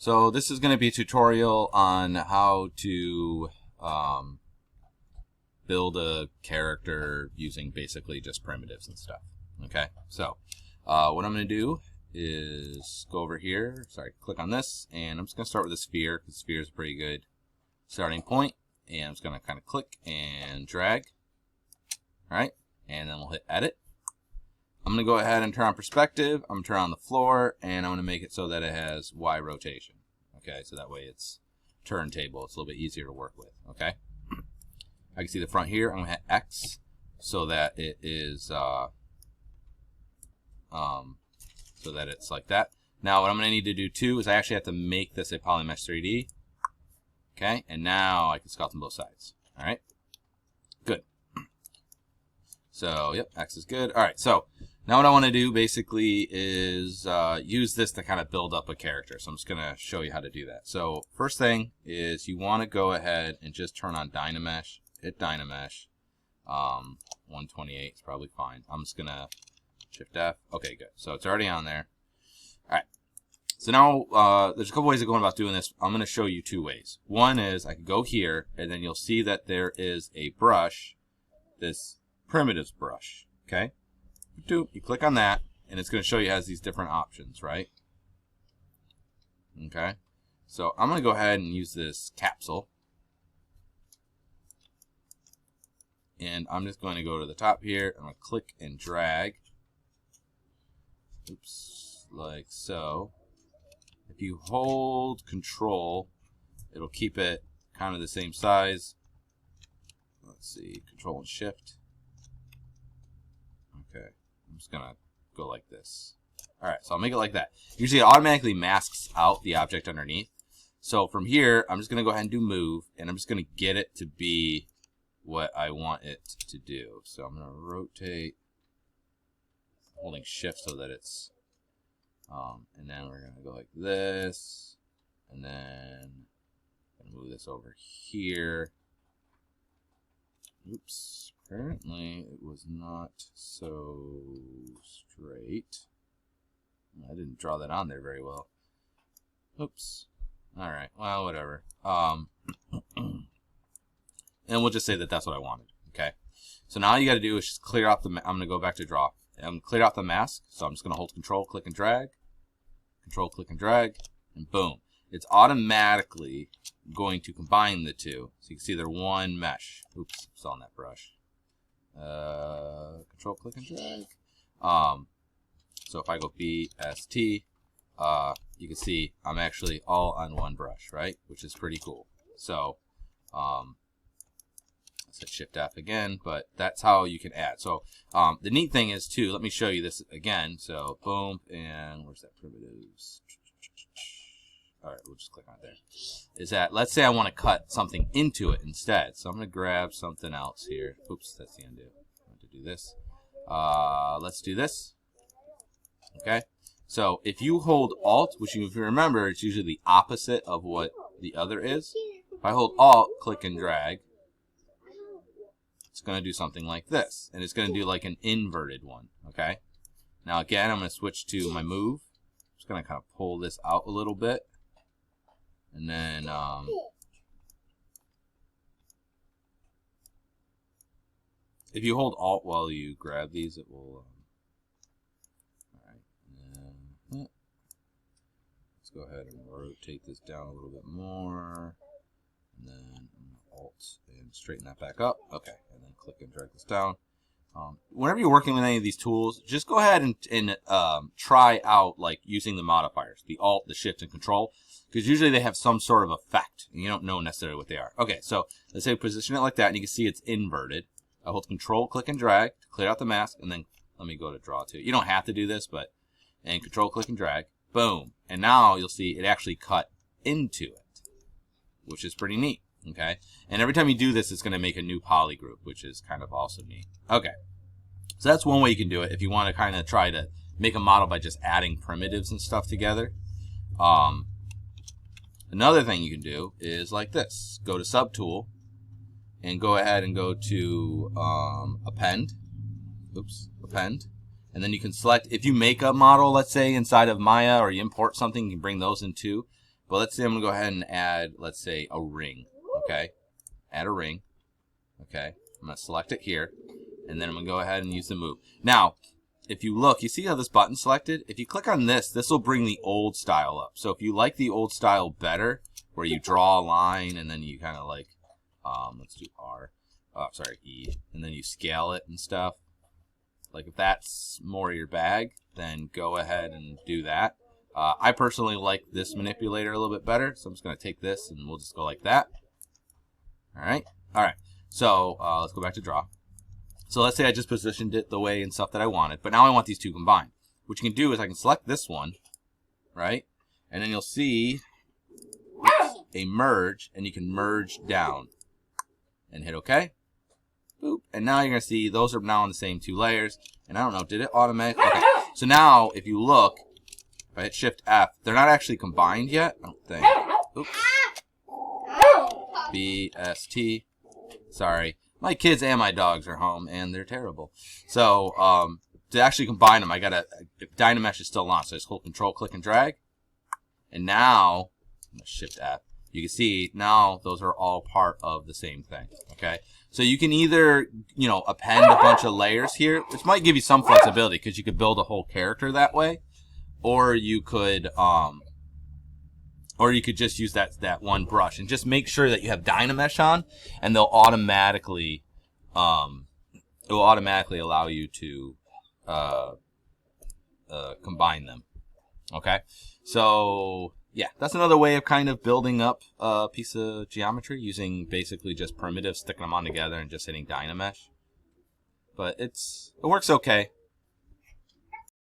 So this is going to be a tutorial on how to build a character using basically just primitives and stuff. Okay, so what I'm going to do is go over here, click on this, and I'm just going to start with a sphere, because sphere is a pretty good starting point. And I'm just going to kind of click and drag. Alright, and then we'll hit edit. I'm going to go ahead and turn on perspective. I'm going to turn on the floor, and I'm going to make it so that it has Y rotation. Okay, so that way it's turntable. It's a little bit easier to work with. Okay, I can see the front here. I'm going to hit X so that it is so that it's like that. Now what I'm going to need to do too is I actually have to make this a polymesh 3D. Okay, and now I can sculpt on both sides. All right, good. So, yep, X is good. All right, so now what I want to do basically is use this to kind of build up a character. So I'm just going to show you how to do that. So first thing is you want to go ahead and just turn on Dynamesh. Hit Dynamesh. 128 is probably fine. I'm just going to Shift F. Okay, good. So it's already on there. All right. So now there's a couple ways of going about doing this. I'm going to show you two ways. One is I can go here, and then you'll see that there is a brush, this primitives brush. Okay, you click on that, and it's going to show you it has these different options, right? Okay, so I'm going to go ahead and use this capsule, and I'm just going to go to the top here. I'm going to click and drag. Oops, like so. If you hold Control, it'll keep it kind of the same size. Let's see, Control and Shift. Okay, I'm just gonna go like this. All right, so I'll make it like that. Usually it automatically masks out the object underneath. So from here, I'm just gonna go ahead and do move, and I'm just gonna get it to be what I want it to do. So I'm gonna rotate, holding Shift so that it's, and then we're gonna go like this, and then I'm gonna move this over here. Oops. Apparently, it was not so straight. I didn't draw that on there very well. Oops. Alright, well, whatever. And we'll just say that that's what I wanted. Okay. So now all you got to do is just clear out the... I'm going to go back to draw. I'm clear out the mask. So I'm just going to hold Control, click and drag. Control, click and drag. And boom. It's automatically going to combine the two. So you can see they're one mesh. Oops, it's on that brush. Control, click, and drag. So if I go BST, you can see I'm actually all on one brush, right? Which is pretty cool. So, let's hit Shift F again, but that's how you can add. So, the neat thing is too, let me show you this again. So, boom, and where's that primitives? All right, we'll just click on it there. Is that, let's say I want to cut something into it instead. So I'm going to grab something else here. Oops, that's the undo. I want to do this. Let's do this. Okay. So if you hold Alt, which if you remember, it's usually the opposite of what the other is. If I hold Alt, click and drag, it's going to do something like this. And it's going to do like an inverted one. Okay. Now again, I'm going to switch to my move. I'm just going to kind of pull this out a little bit. And then, if you hold Alt while you grab these, it will, alright, let's go ahead and rotate this down a little bit more, and then Alt and straighten that back up, okay, and then click and drag this down. Whenever you're working with any of these tools, just go ahead and try out like using the modifiers, the Alt, the Shift, and Control, because usually they have some sort of effect, and you don't know necessarily what they are. Okay, so let's say position it like that, and you can see it's inverted. I hold Control, click, and drag to clear out the mask, and then let me go to draw too. You don't have to do this, but and Control, click, and drag, boom, and now you'll see it actually cut into it, which is pretty neat. Okay, and every time you do this, it's going to make a new poly group, which is kind of also neat. Okay, so that's one way you can do it if you want to kind of try to make a model by just adding primitives and stuff together. Another thing you can do is like this. Go to Subtool and go ahead and go to Append. Oops, Append. And then you can select, if you make a model, let's say, inside of Maya, or you import something, you can bring those in too. But let's say I'm going to go ahead and add, let's say, a ring. Okay? Add a ring. Okay? I'm going to select it here. And then I'm going to go ahead and use the move. Now, if you look, you see how this button's selected? If you click on this, this will bring the old style up. So if you like the old style better, where you draw a line and then you kind of like, let's do E, and then you scale it and stuff. Like if that's more your bag, then go ahead and do that. I personally like this manipulator a little bit better, so I'm just going to take this and we'll just go like that. All right. So let's go back to draw. So let's say I just positioned it the way and stuff that I wanted, but now I want these two combined. What you can do is I can select this one, right? And then you'll see a merge, and you can merge down and hit OK. Boop. And now you're going to see those are now on the same two layers. And I don't know, did it automatically? Okay. So now if you look, if I hit Shift F, they're not actually combined yet. I don't think. Oops. BST. Sorry. My kids and my dogs are home, and they're terrible. So, to actually combine them, I gotta, if Dynamesh is still on, so I just hold Control, click, and drag. And now, Shift F, you can see now those are all part of the same thing, okay? So you can either, you know, append a bunch of layers here, which might give you some flexibility, because you could build a whole character that way. Or you could just use that one brush and just make sure that you have Dynamesh on, and they'll automatically, it will automatically allow you to combine them. Okay, so yeah, that's another way of kind of building up a piece of geometry using basically just primitives, sticking them on together, and just hitting Dynamesh. But it works okay.